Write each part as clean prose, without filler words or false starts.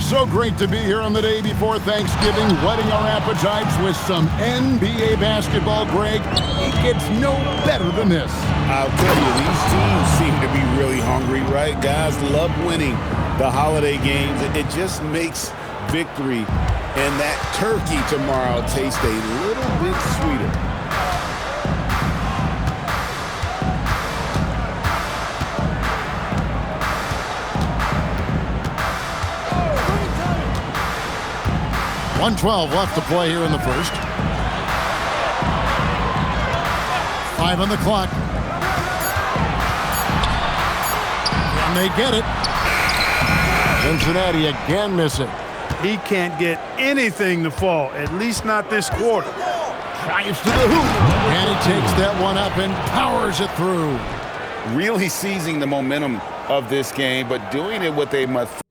So great to be here on the day before Thanksgiving, whetting our appetites with some NBA basketball, Greg. It gets no better than this. I'll tell you, these teams seem to be really hungry, right? Guys love winning the holiday games. It just makes victory and that turkey tomorrow taste a little bit sweeter. .112 left to play here in the first. 5 on the clock. And they get it. Cincinnati again missing. He can't get anything to fall, at least not this quarter. Drives to the hoop. And he takes that one up and powers it through. Really seizing the momentum of this game, but doing it with a methodical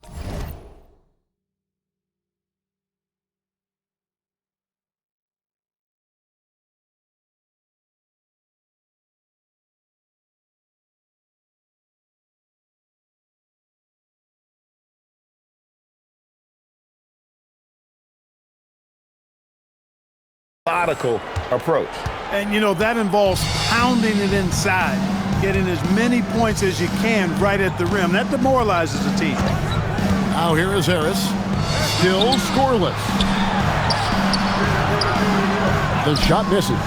approach. And, you know, that involves pounding it inside, getting as many points as you can right at the rim. That demoralizes a team. Now here is Harris. Still scoreless. The shot misses.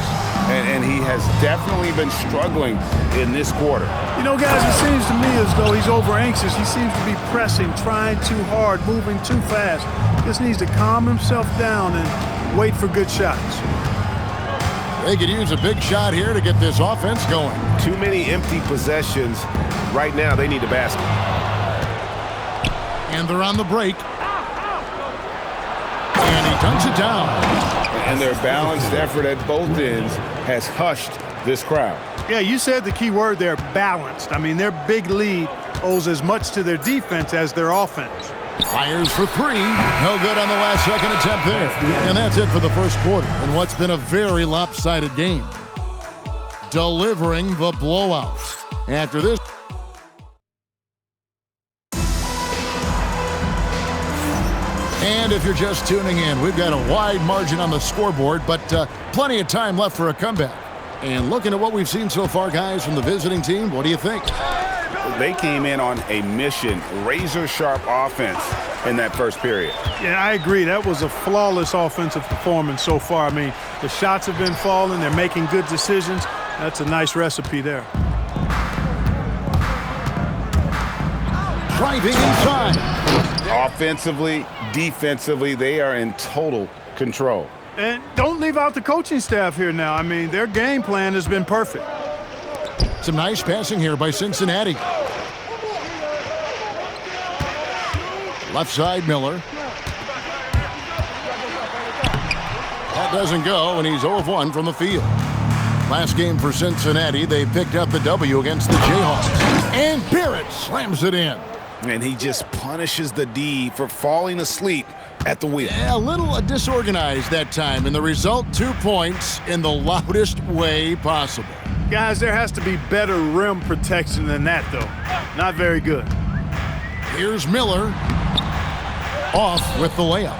And he has definitely been struggling in this quarter. You know, guys, it seems to me as though he's over-anxious. He seems to be pressing, trying too hard, moving too fast. Just needs to calm himself down and wait for good shots. They could use a big shot here to get this offense going. Too many empty possessions. Right now, they need a basket. And they're on the break. And he dunks it down. And their balanced effort at both ends has hushed this crowd. Yeah, you said the key word there, balanced. I mean, their big lead owes as much to their defense as their offense. Fires for three. No good on the last second attempt there. And that's it for the first quarter in what's been a very lopsided game. Delivering the blowouts. After this. And if you're just tuning in, we've got a wide margin on the scoreboard, but plenty of time left for a comeback. And looking at what we've seen so far, guys, from the visiting team, what do you think? They came in on a mission, razor-sharp offense in that first period. Yeah, I agree. That was a flawless offensive performance so far. I mean, the shots have been falling. They're making good decisions. That's a nice recipe there. Driving inside. Offensively, defensively, they are in total control. And don't leave out the coaching staff here now. I mean, their game plan has been perfect. Some nice passing here by Cincinnati. Left side, Miller. That doesn't go, and he's 0 of 1 from the field. Last game for Cincinnati, they picked up the W against the Jayhawks. And Barrett slams it in. And he just punishes the D for falling asleep at the wheel. Yeah, a little disorganized that time, and the result, 2 points in the loudest way possible. Guys, there has to be better rim protection than that, though. Not very good. Here's Miller. Off with the layup.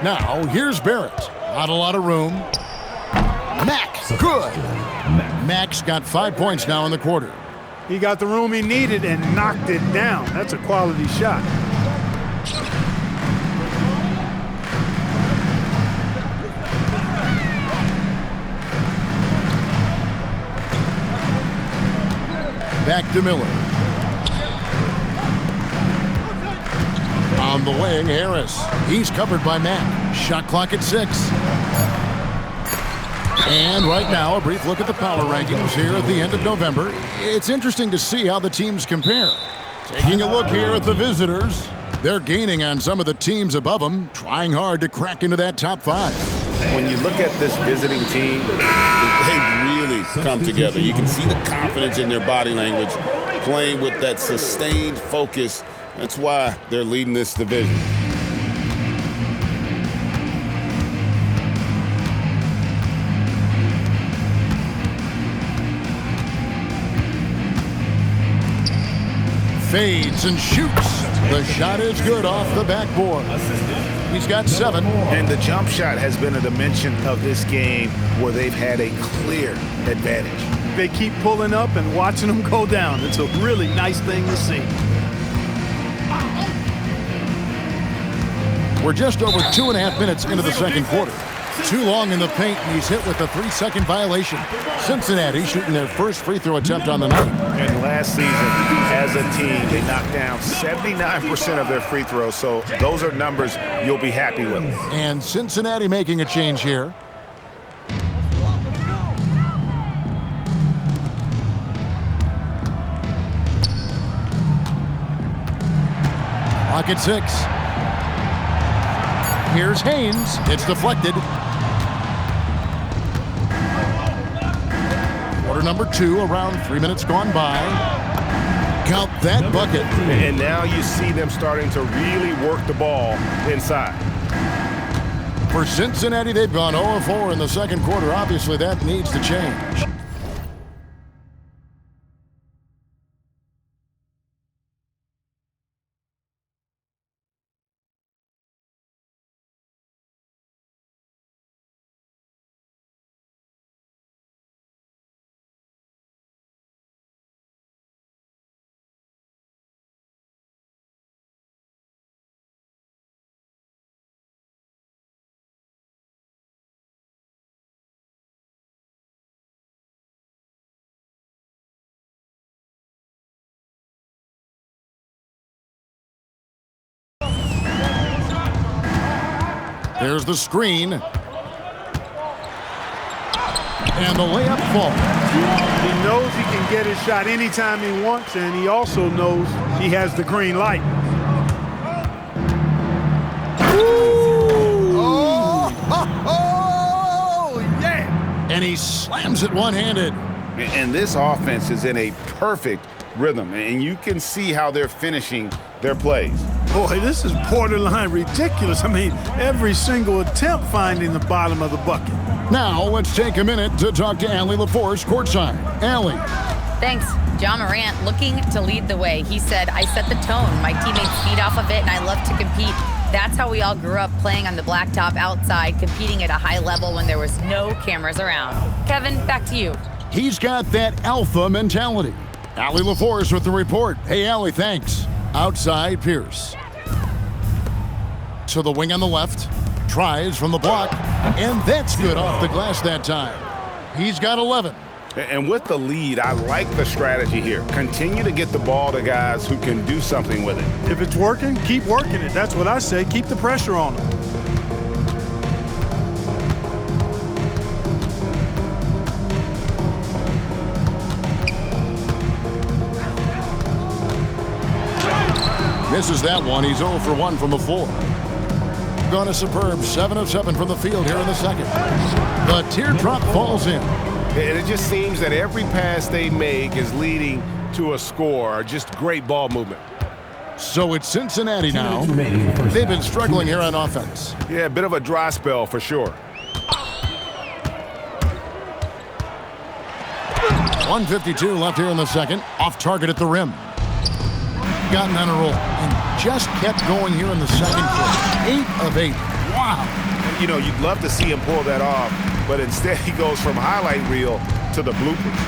Now, here's Barrett. Not a lot of room. Mack, good. Mack's got 5 points now in the quarter. He got the room he needed and knocked it down. That's a quality shot. Back to Miller. On the wing, Harris. He's covered by Mack. Shot clock at 6. And right now, a brief look at the power rankings here at the end of November. It's interesting to see how the teams compare. Taking a look here at the visitors. They're gaining on some of the teams above them, trying hard to crack into that top 5. When you look at this visiting team, they really come together. You can see the confidence in their body language, playing with that sustained focus. That's why they're leading this division. Fades and shoots. The shot is good off the backboard. He's got 7. And the jump shot has been a dimension of this game where they've had a clear advantage. They keep pulling up and watching them go down. It's a really nice thing to see. We're just over 2.5 minutes into the second quarter. Too long in the paint, and he's hit with a 3-second violation. Cincinnati shooting their first free throw attempt on the night. And last season, as a team, they knocked down 79% of their free throws, so those are numbers you'll be happy with. And Cincinnati making a change here. Clock at 6. Here's Haynes. It's deflected. Quarter number 2, around 3 minutes gone by. Count that bucket. And now you see them starting to really work the ball inside. For Cincinnati, they've gone 0-4 in the second quarter. Obviously, that needs to change. There's the screen. And the layup falls. He knows he can get his shot anytime he wants, and he also knows he has the green light. Oh, yeah! And he slams it one-handed. And this offense is in a perfect rhythm, and you can see how they're finishing their plays. Boy, this is borderline ridiculous. I mean, every single attempt finding the bottom of the bucket. Now, let's take a minute to talk to Allie LaForce courtside. Allie. Thanks. John Morant looking to lead the way. He said, I set the tone. My teammates feed off of it, and I love to compete. That's how we all grew up, playing on the blacktop outside, competing at a high level when there was no cameras around. Kevin, back to you. He's got that alpha mentality. Allie LaForce with the report. Hey, Allie, thanks. Outside, Pierce. To the wing on the left. Tries from the block. And that's good off the glass that time. He's got 11. And with the lead, I like the strategy here. Continue to get the ball to guys who can do something with it. If it's working, keep working it. That's what I say. Keep the pressure on them. Misses that one. He's 0 for 1 from the floor. Gone a superb 7 of 7 from the field here in the second. The teardrop falls in. And it just seems that every pass they make is leading to a score. Just great ball movement. So it's Cincinnati now. They've been struggling here on offense. Yeah, a bit of a dry spell for sure. 1:52 left here in the second. Off target at the rim. Gotten on a roll and just kept going here in the second quarter. 8 of 8. Wow. You know, you'd love to see him pull that off, but instead he goes from highlight reel to the bloopers.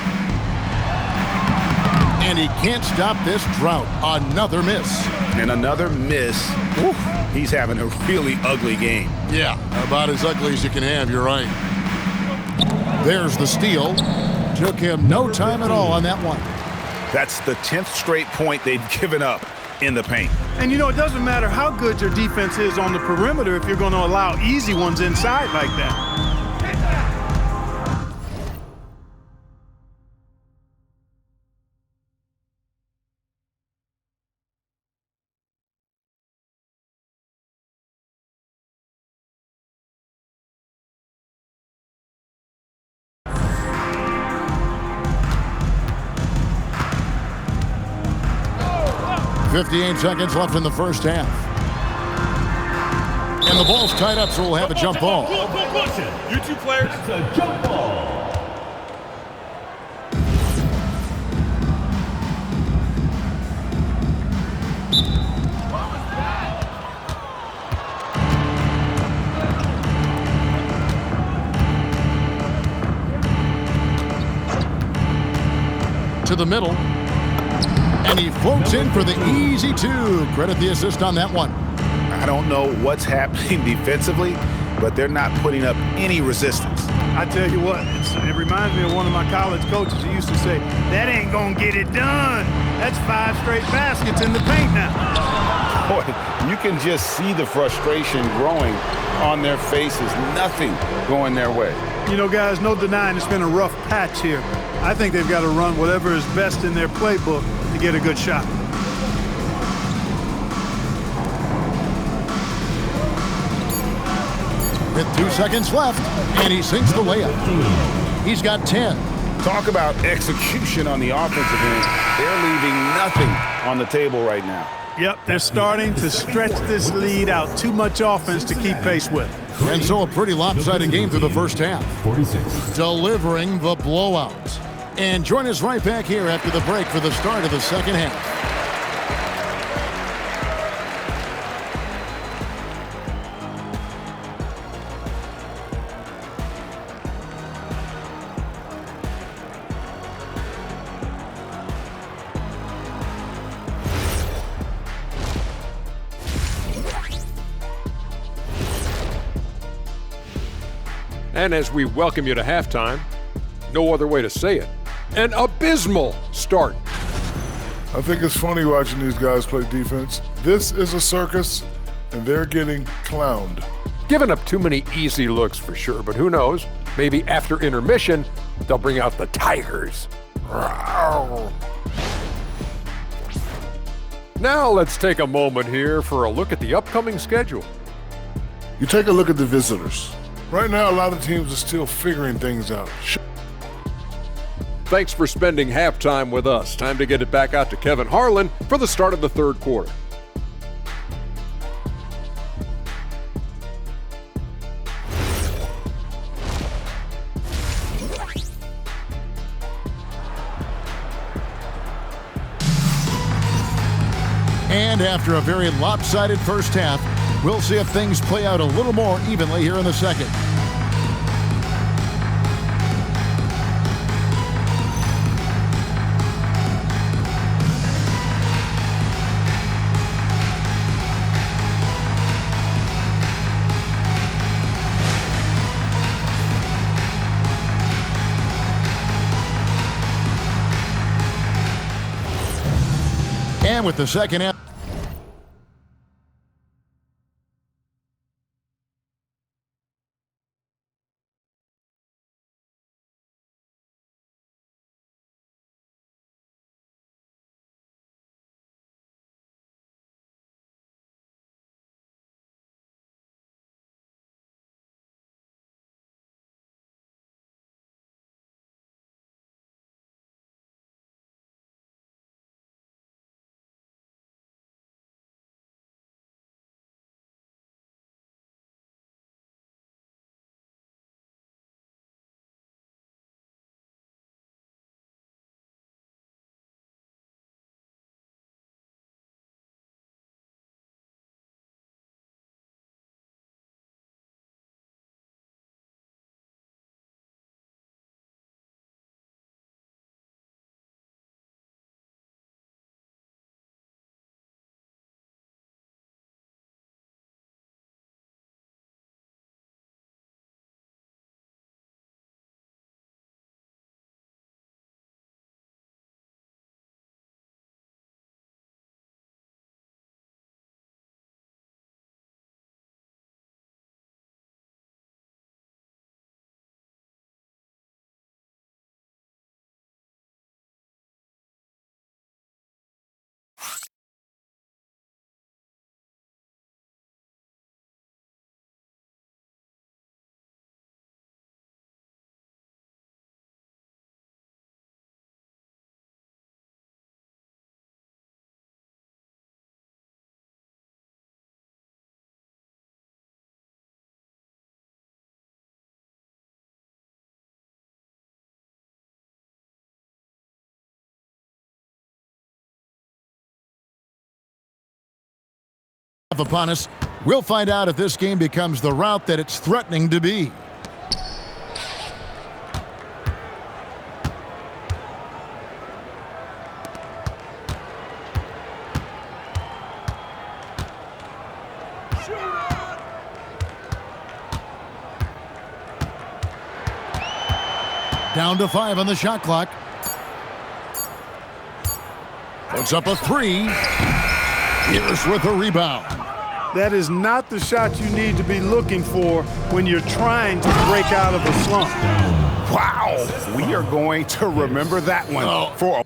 And he can't stop this drought. Another miss. And another miss. Oof, he's having a really ugly game. Yeah, about as ugly as you can have, you're right. There's the steal. Took him no time at all on that one. That's the 10th straight point they've given up in the paint. And, you know, it doesn't matter how good your defense is on the perimeter if you're going to allow easy ones inside like that. 58 seconds left in the first half. And the ball's tied up, so we'll have a jump ball. You two players, it's a jump ball. to the middle. And he floats in for the easy two. Credit the assist on that one. I don't know what's happening defensively, but they're not putting up any resistance. I tell you what, it reminds me of one of my college coaches. He used to say, that ain't gonna get it done. That's 5 straight baskets in the paint now. Boy, you can just see the frustration growing on their faces. Nothing going their way. You know, guys, no denying it's been a rough patch here. I think they've got to run whatever is best in their playbook to get a good shot. With 2 seconds left, and he sinks the layup. He's got 10. Talk about execution on the offensive end. They're leaving nothing on the table right now. Yep, they're starting to stretch this lead out. Too much offense to keep pace with. And so a pretty lopsided game through the first half. 46. Delivering the blowout. And join us right back here after the break for the start of the second half. And as we welcome you to halftime, no other way to say it, an abysmal start. I think it's funny watching these guys play defense. This is a circus, and they're getting clowned. Giving up too many easy looks for sure, but who knows? Maybe after intermission, they'll bring out the Tigers. Rawr. Now let's take a moment here for a look at the upcoming schedule. You take a look at the visitors. Right now, a lot of teams are still figuring things out. Thanks for spending halftime with us. Time to get it back out to Kevin Harlan for the start of the third quarter. And after a very lopsided first half, we'll see if things play out a little more evenly here in the second. And with the second half. Upon us, we'll find out if this game becomes the route that it's threatening to be. Down to 5 on the shot clock. Puts up a 3. Pierce with a rebound. That is not the shot you need to be looking for when you're trying to break out of a slump. Wow, we are going to remember that one for a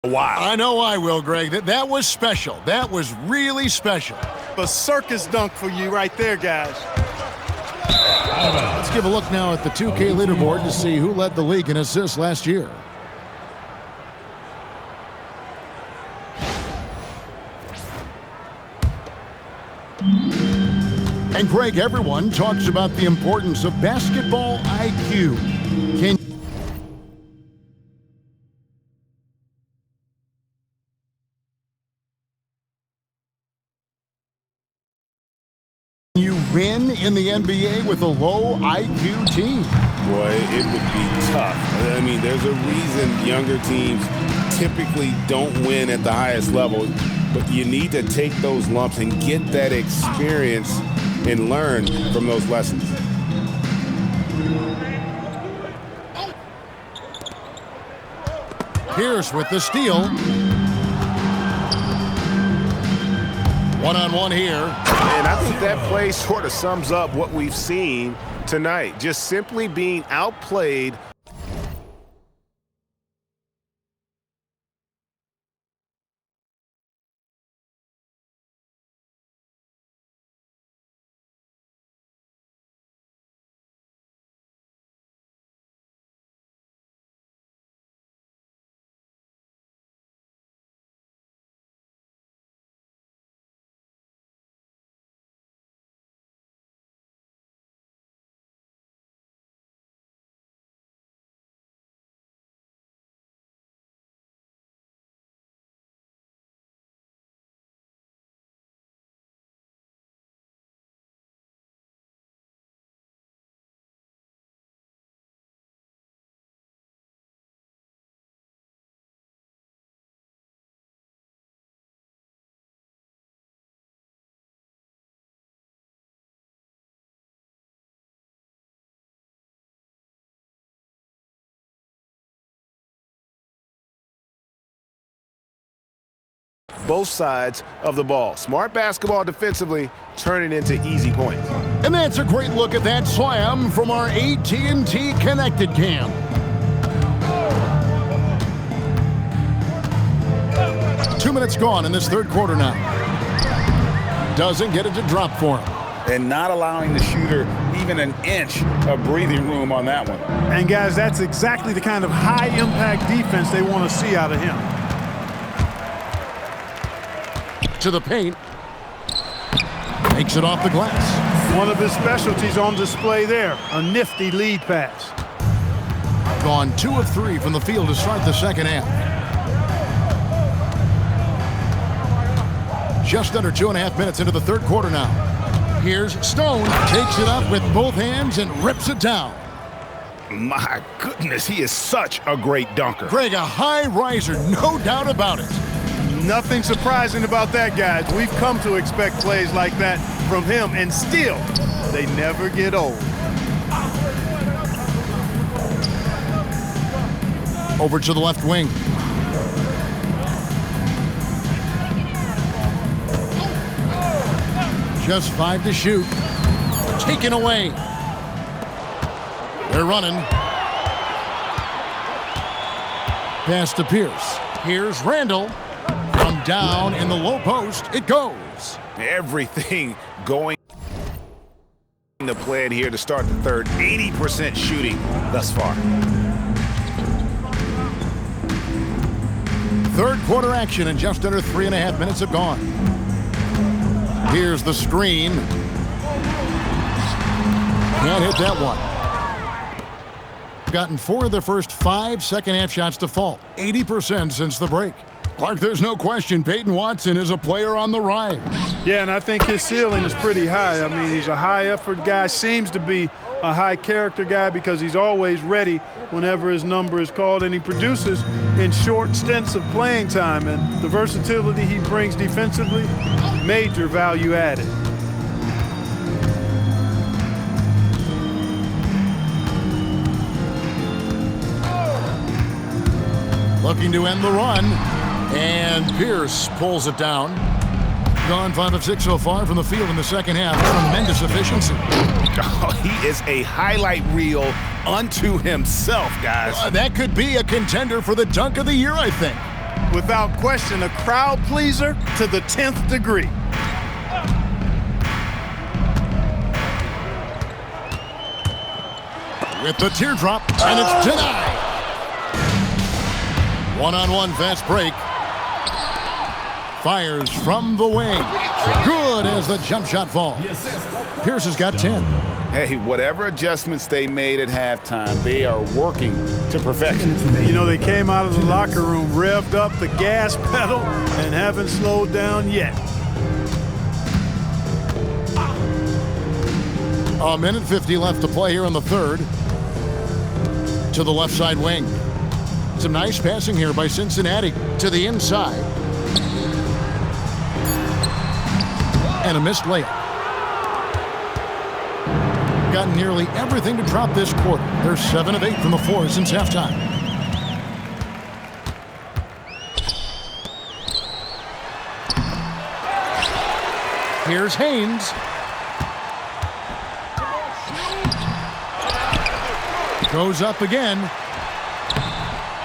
Wow. I know I will, Greg. That was special. That was really special. A circus dunk for you right there, guys. Let's give a look now at the 2K leaderboard to see who led the league in assists last year. And Greg, everyone talks about the importance of basketball IQ. Can you win in the NBA with a low IQ team? Boy, it would be tough. I mean, there's a reason younger teams typically don't win at the highest level, but you need to take those lumps and get that experience and learn from those lessons. Pierce with the steal. One-on-one here. And I think that play sort of sums up what we've seen tonight. Just simply being outplayed. Both sides of the ball. Smart basketball defensively, turning into easy points. And that's a great look at that slam from our AT&T Connected Cam. Two minutes gone in this third quarter now. Doesn't get it to drop for him. And not allowing the shooter even an inch of breathing room on that one. And guys, that's exactly the kind of high-impact defense they want to see out of him. To the paint. Makes it off the glass. One of his specialties on display there, a nifty lead pass. Gone 2 of 3 from the field to start the second half. Just under 2.5 minutes into the third quarter now. Here's Stone, takes it up with both hands and rips it down. My goodness, he is such a great dunker. Greg, a high riser, no doubt about it. Nothing surprising about that, guys. We've come to expect plays like that from him, and still, they never get old. Over to the left wing. Just 5 to shoot. Taken away. They're running. Pass to Pierce. Here's Randall. From down in the low post, it goes. Everything going. the plan here to start the third. 80% shooting thus far. Third quarter action, and just under 3.5 minutes have gone. Here's the screen. Can't hit that one. Gotten 4 of their first 5 second-half shots to fall. 80% since the break. Clark, there's no question Peyton Watson is a player on the rise. Yeah, and I think his ceiling is pretty high. I mean, he's a high-effort guy, seems to be a high-character guy because he's always ready whenever his number is called, and he produces in short stints of playing time. And the versatility he brings defensively, major value added. Looking to end the run, and Pierce pulls it down. Gone 5 of 6 so far from the field in the second half. Tremendous efficiency. Oh, he is a highlight reel unto himself, guys. That could be a contender for the dunk of the year, I think. Without question, a crowd pleaser to the 10th degree. With the teardrop, and it's denied. One-on-one fast break. Fires from the wing. Good as the jump shot falls. Pierce has got 10. Hey, whatever adjustments they made at halftime, they are working to perfection. You know, they came out of the locker room, revved up the gas pedal, and haven't slowed down yet. A minute 50 left to play here in the third. To the left side wing. Some nice passing here by Cincinnati to the inside. And a missed layup. Got nearly everything to drop this quarter. They're 7 of 8 from the floor since halftime. Here's Haynes. Goes up again.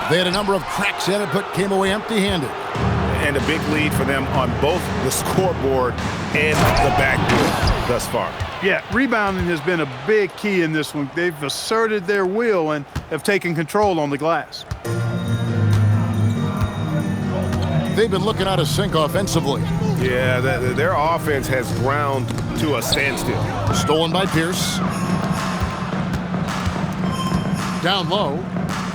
They had a number of cracks at it, but came away empty-handed. And a big lead for them on both the scoreboard and the backboard thus far. Yeah, rebounding has been a big key in this one. They've asserted their will and have taken control on the glass. They've been looking out of sync offensively. Yeah, their offense has ground to a standstill. Stolen by Pierce. Down low.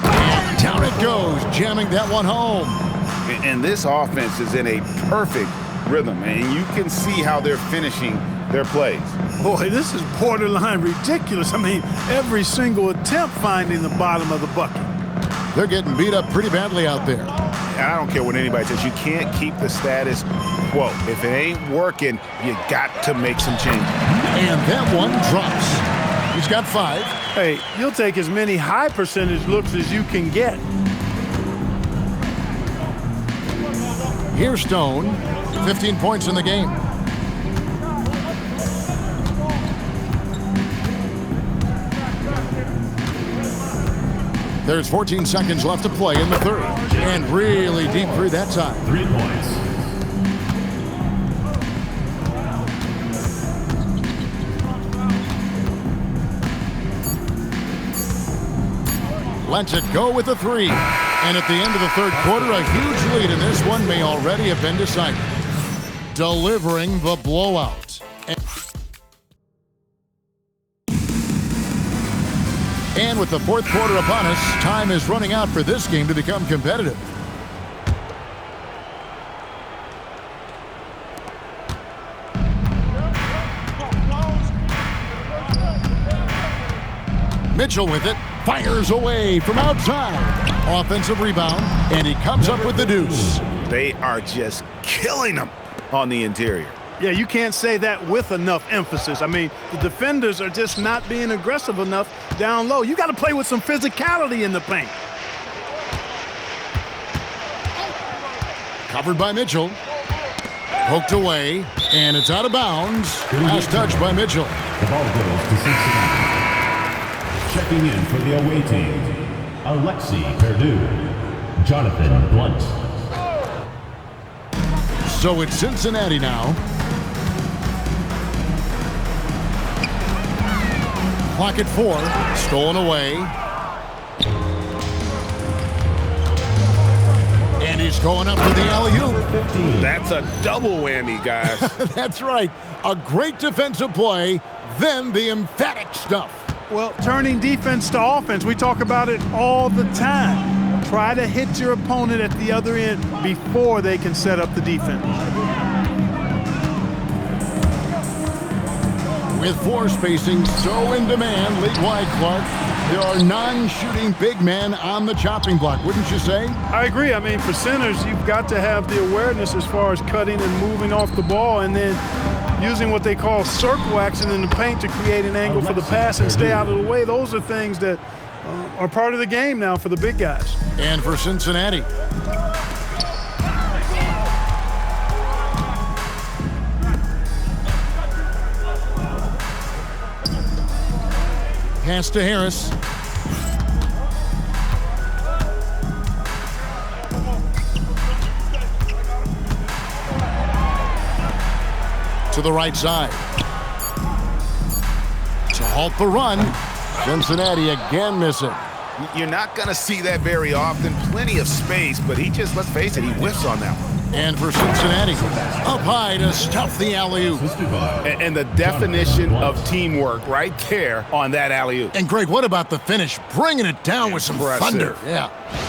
And down it goes, jamming that one home. And this offense is in a perfect rhythm, and you can see how they're finishing their plays. Boy, this is borderline ridiculous. I mean, every single attempt finding the bottom of the bucket. They're getting beat up pretty badly out there. And I don't care what anybody says. You can't keep the status quo. If it ain't working, you got to make some changes. And that one drops. He's got 5. Hey, you'll take as many high percentage looks as you can get. Here's Stone, 15 points in the game. There's 14 seconds left to play in the third. And really deep three that time. 3 points. Lets it go with the 3. And at the end of the third quarter, a huge lead in this one may already have been decided. Delivering the blowout. And with the fourth quarter upon us, time is running out for this game to become competitive. Mitchell with it, fires away from outside. Offensive rebound, and he comes up with the deuce. They are just killing them on the interior. Yeah, you can't say that with enough emphasis. I mean, the defenders are just not being aggressive enough down low. You got to play with some physicality in the paint. Covered by Mitchell. Poked away, and it's out of bounds. Last touch by Mitchell. The ball goes to Cincinnati. Checking in for the away team, Alexi Perdue, Jonathan Blunt. So it's Cincinnati now. Clock at 4. Stolen away. And he's going up for the alley-oop. That's a double whammy, guys. That's right. A great defensive play, then the emphatic stuff. Well, turning defense to offense, we talk about it all the time. Try to hit your opponent at the other end before they can set up the defense. With floor spacing so in demand, league wide, Clark, there are non-shooting big men on the chopping block, wouldn't you say? I agree. I mean, for centers, you've got to have the awareness as far as cutting and moving off the ball and then using what they call circle action in the paint to create an angle for the pass and stay out of the way. Those are things that are part of the game now for the big guys. And for Cincinnati. Pass to Harris. To the right side. To halt the run. Cincinnati again missing. You're not going to see that very often. Plenty of space, but he just, let's face it, he whiffs on that one. And for Cincinnati, up high to stuff the alley-oop. And the definition of teamwork right there on that alley-oop. And Greg, what about the finish? Bringing it down with some thunder. Yeah.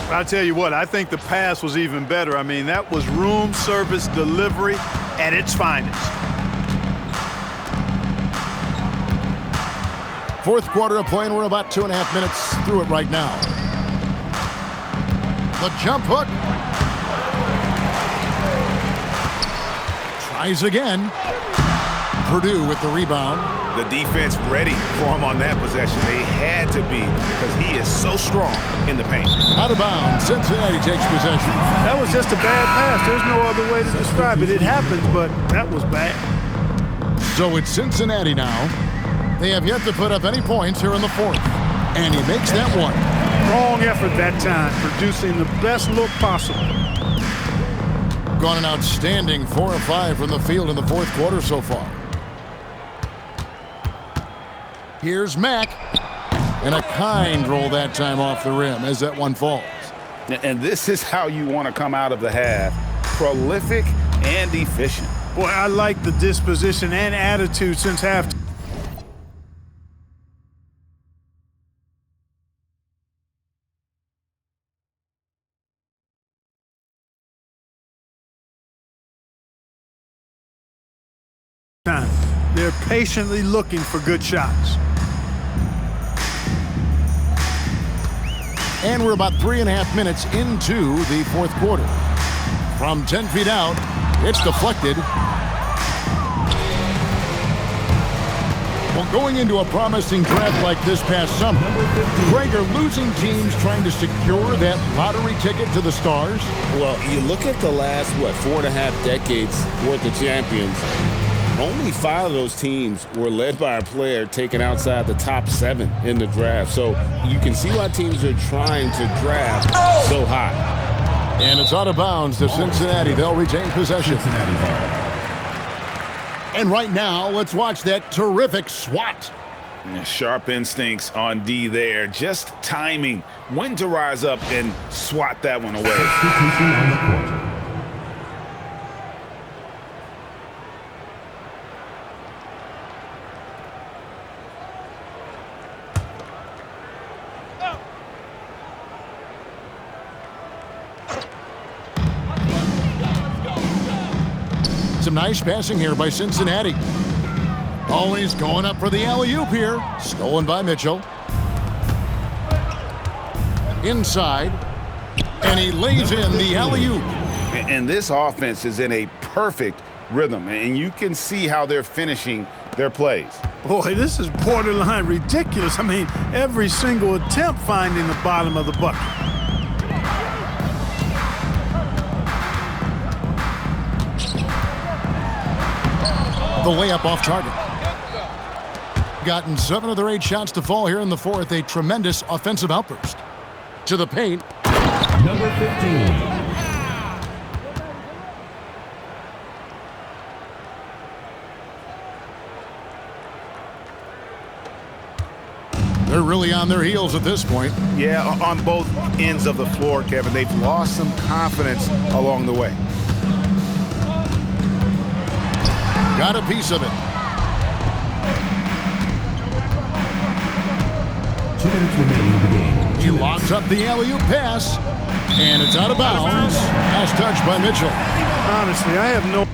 I'll tell you what, I think the pass was even better. I mean, that was room service delivery at its finest. Fourth quarter of play, and we're about 2.5 minutes through it right now. The jump hook. Tries again. Purdue with the rebound. The defense ready for him on that possession. They had to be because he is so strong in the paint. Out of bounds. Cincinnati takes possession. That was just a bad pass. There's no other way to describe it. It happens, but that was bad. So it's Cincinnati now. They have yet to put up any points here in the fourth. And he makes that one. Strong effort that time, producing the best look possible. Gone an outstanding 4 of 5 from the field in the fourth quarter so far. Here's Mack. And a kind roll that time off the rim as that one falls. And this is how you want to come out of the half. Prolific and efficient. Boy, I like the disposition and attitude since halftime. They're patiently looking for good shots. And we're about 3.5 minutes into the fourth quarter. From 10 feet out, it's deflected. Well, going into a promising draft like this past summer, Greg, are losing teams trying to secure that lottery ticket to the stars? Well, you look at the last, 4.5 decades worth of champions. Only 5 of those teams were led by a player taken outside the top 7 in the draft. So you can see why teams are trying to draft so high. And it's out of bounds to Cincinnati. They'll retain possession. And right now, let's watch that terrific swat. Sharp instincts on D there. Just timing when to rise up and swat that one away. Some nice passing here by Cincinnati. Always going up for the alley-oop here. Stolen by Mitchell. Inside. And he lays in the alley-oop. And this offense is in a perfect rhythm. And you can see how they're finishing their plays. Boy, this is borderline ridiculous. I mean, every single attempt finding the bottom of the bucket. The layup off target. Gotten 7 of their 8 shots to fall here in the fourth. A tremendous offensive outburst. To the paint. Number 15. They're really on their heels at this point. Yeah, on both ends of the floor, Kevin. They've lost some confidence along the way. Got a piece of it. 2 minutes remaining in the game. He locks up the alley-oop pass, and it's out of bounds. Last touch by Mitchell. Honestly, I have no...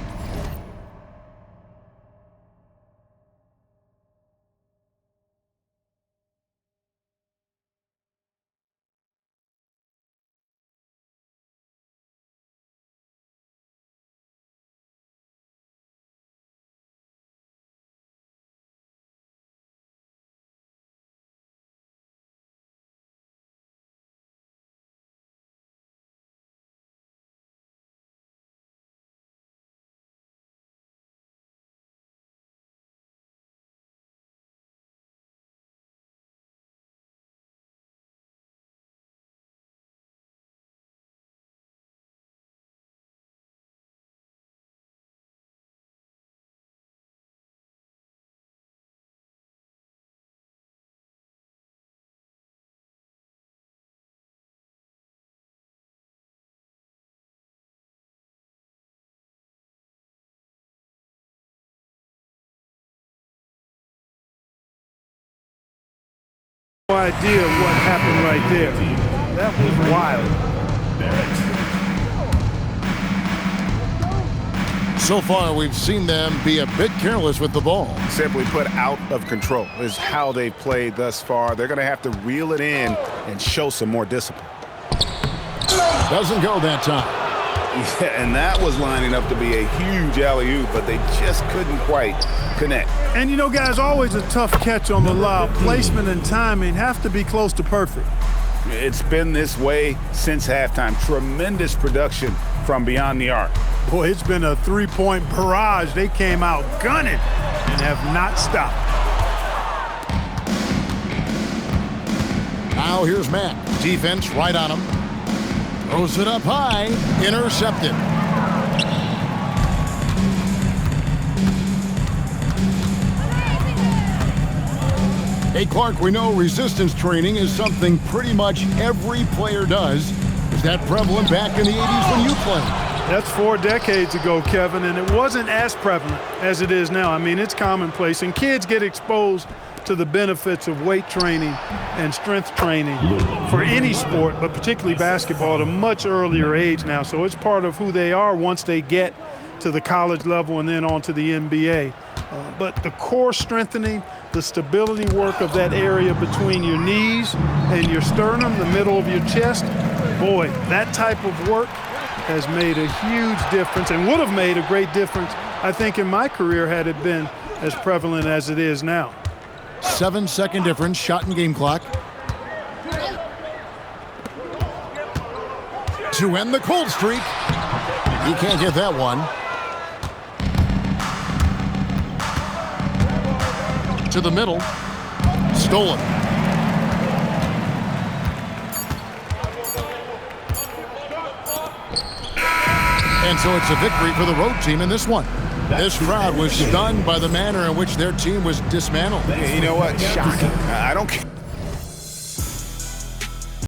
No idea what happened right there. That was wild. So far, we've seen them be a bit careless with the ball. Simply put, out of control is how they've played thus far. They're going to have to reel it in and show some more discipline. Doesn't go that time. Yeah, and that was lining up to be a huge alley-oop, but they just couldn't quite connect. And you know, guys, always a tough catch on the lob. Placement and timing have to be close to perfect. It's been this way since halftime. Tremendous production from beyond the arc. Boy, it's been a three-point barrage. They came out gunning and have not stopped. Now here's Matt. Defense right on him. Throws it up high. Intercepted. Hey, Clark, we know resistance training is something pretty much every player does. Was that prevalent back in the 80s when you played? That's 4 decades ago, Kevin, and it wasn't as prevalent as it is now. I mean, it's commonplace, and kids get exposed to the benefits of weight training and strength training for any sport, but particularly basketball, at a much earlier age now. So it's part of who they are once they get to the college level and then on to the NBA. But the core strengthening, the stability work of that area between your knees and your sternum, the middle of your chest, boy, that type of work has made a huge difference and would have made a great difference, I think, in my career had it been as prevalent as it is now. 7-second difference, shot and game clock. To end the cold streak. He can't get that one. To the middle. Stolen. And so it's a victory for the road team in this one. This crowd was stunned by the manner in which their team was dismantled. You know what? Shocking. I don't care.